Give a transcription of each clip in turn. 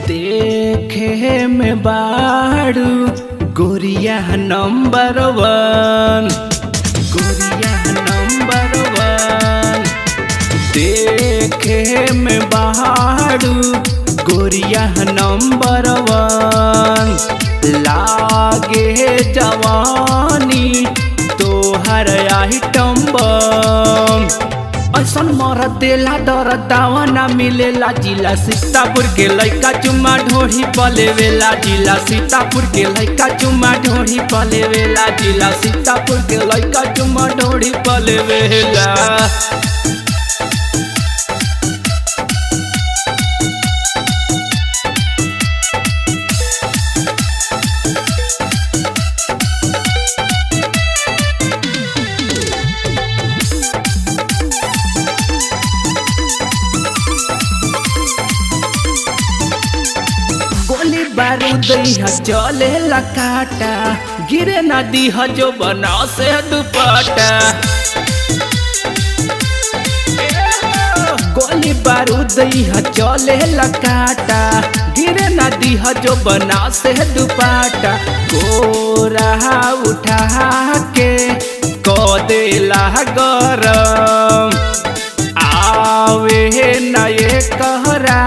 देखे में बाड़ू गोरिया नंबर वन, गोरिया नंबर वन। देखे में बाड़ू गोरिया नंबर वन। लागे जवानी तोहर आइटम बम। ऐसन मरद देला दरद दावा ना मिलेला। जिला सीतापुर के लइका चुम्मा ढोढ़ी पलेवेला। जिला सीतापुर के लइका चुम्मा ढोढ़ी पलेवेला। जिला सीतापुर के लइका चुम्मा ढोढ़ी पलेवेला। गोली बारूद चले काटा, गिरे नदी जो बना से दुपट्टा। गोली बारूद चले काटा, गिरे नदी जो बना से दुपट्टा। गोरा उठा के को देला गरम। आवे नए कहरा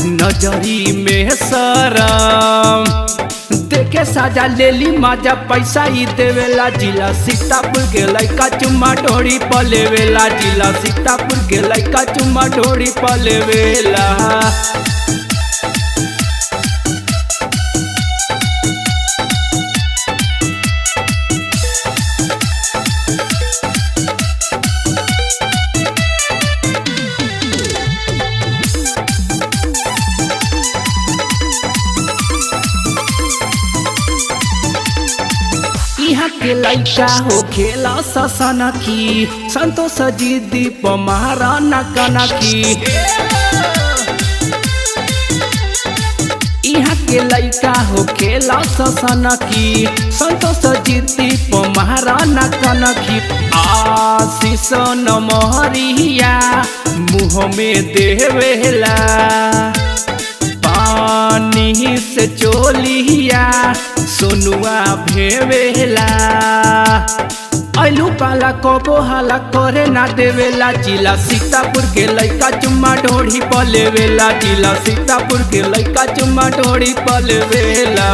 नजरी में शरम। देखे साजा लेली माजा पैसा ही देवेला। जिला सीतापुर के लइका चुम्मा ढोड़ी पलेवेला। जिला सीतापुर के लइका चुम्मा ढोड़ी पलेवेला। यहाँ के लइका हो खेला ससनखी, संतोष जी दीप महाराना कनखी। यहाँ के लइका हो खेला ससनखी, संतोष जी दीप महाराना कनखी। आशीष नमहरिया मुँह में देवेला। पानी से चोलिया सोनुआ भेवेला। अलू पाला कबो हाला करे ना देवेला। जिला सीतापुर के लइका चुम्मा ढोढ़ी पलेवेला। जिला सीतापुर के लइका चुम्मा ढोढ़ी पलेवेला।